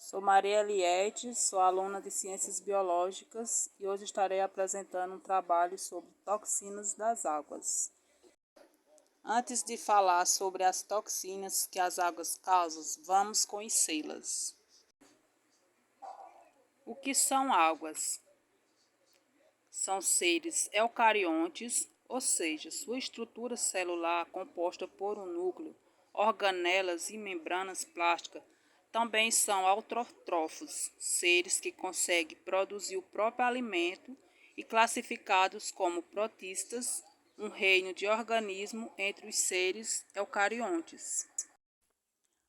Sou Maria Eliette, sou aluna de Ciências Biológicas e hoje estarei apresentando um trabalho sobre toxinas das águas. Antes de falar sobre as toxinas que as águas causam, vamos conhecê-las. O que são águas? São seres eucariontes, ou seja, sua estrutura celular composta por um núcleo, organelas e membranas plásticas. Também são autótrofos, seres que conseguem produzir o próprio alimento e classificados como protistas, um reino de organismos entre os seres eucariontes.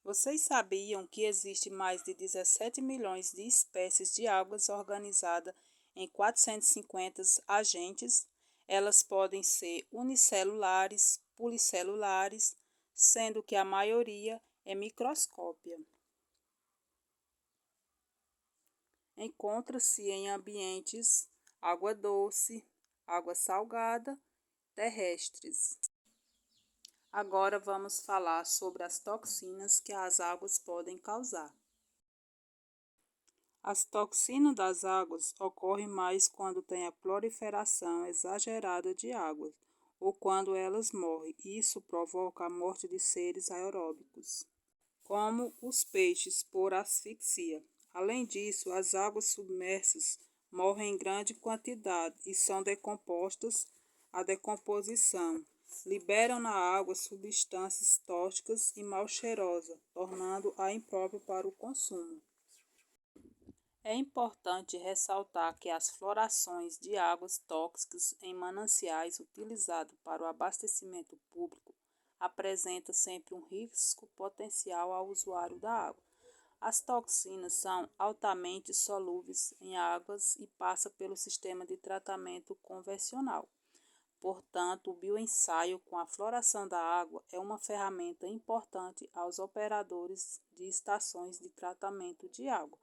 Vocês sabiam que existe mais de 17 milhões de espécies de águas organizadas em 450 agentes? Elas podem ser unicelulares, policelulares, sendo que a maioria é microscópia. Encontra-se em ambientes água doce, água salgada, terrestres. Agora vamos falar sobre as toxinas que as águas podem causar. As toxinas das águas ocorrem mais quando tem a proliferação exagerada de águas ou quando elas morrem. Isso provoca a morte de seres aeróbicos, como os peixes por asfixia. Além disso, as águas submersas morrem em grande quantidade e são decompostas. A decomposição liberam na água substâncias tóxicas e mal cheirosas, tornando-a imprópria para o consumo. É importante ressaltar que as florações de águas tóxicas em mananciais utilizados para o abastecimento público apresentam sempre um risco potencial ao usuário da água. As toxinas são altamente solúveis em águas e passam pelo sistema de tratamento convencional. Portanto, o bioensaio com a floração da água é uma ferramenta importante aos operadores de estações de tratamento de água,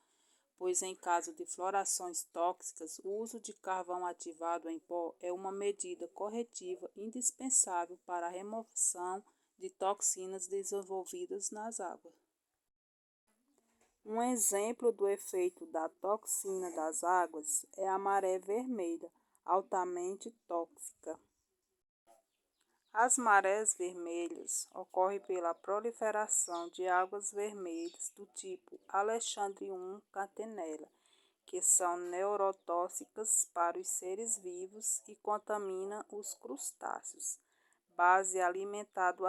pois em caso de florações tóxicas, o uso de carvão ativado em pó é uma medida corretiva indispensável para a remoção de toxinas desenvolvidas nas águas. Um exemplo do efeito da toxina das águas é a maré vermelha, altamente tóxica. As marés vermelhas ocorrem pela proliferação de águas vermelhas do tipo Alexandrium catenella, que são neurotóxicas para os seres vivos e contaminam os crustáceos, base alimentar do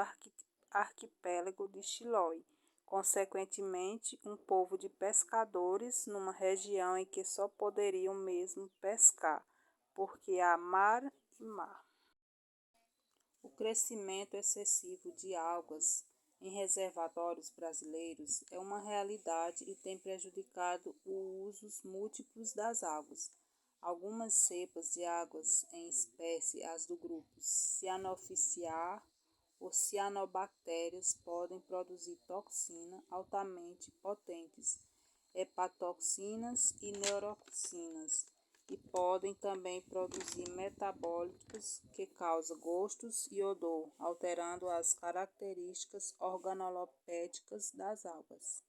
arquipélago de Chiloé. Consequentemente, um povo de pescadores numa região em que só poderiam mesmo pescar, porque há mar e mar. O crescimento excessivo de algas em reservatórios brasileiros é uma realidade e tem prejudicado os usos múltiplos das águas. Algumas cepas de águas em espécie, as do grupo Cyanophyceae ou cianobactérias, podem produzir toxinas altamente potentes, hepatotoxinas e neurotoxinas, e podem também produzir metabólicos que causam gostos e odor, alterando as características organolépticas das águas.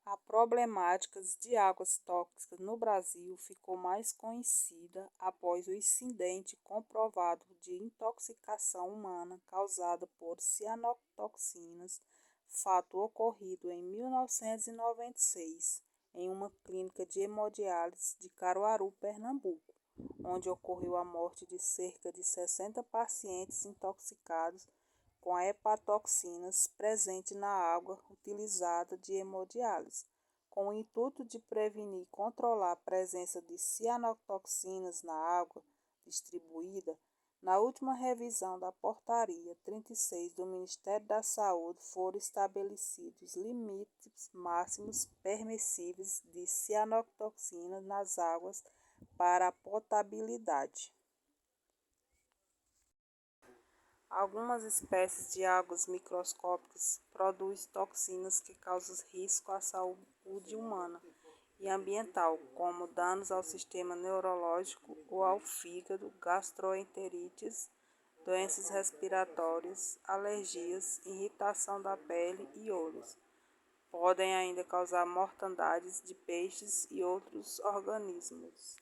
A problemática de águas tóxicas no Brasil ficou mais conhecida após o incidente comprovado de intoxicação humana causada por cianotoxinas, fato ocorrido em 1996. Em uma clínica de hemodiálise de Caruaru, Pernambuco, onde ocorreu a morte de cerca de 60 pacientes intoxicados com a hepatotoxinas presente na água utilizada de hemodiálise, com o intuito de prevenir e controlar a presença de cianotoxinas na água distribuída. Na última revisão da Portaria 36 do Ministério da Saúde foram estabelecidos limites máximos permissíveis de cianotoxinas nas águas para a potabilidade. Algumas espécies de águas microscópicas produzem toxinas que causam risco à saúde humana e ambiental, como danos ao sistema neurológico ou ao fígado, gastroenterites, doenças respiratórias, alergias, irritação da pele e olhos. Podem ainda causar mortandades de peixes e outros organismos.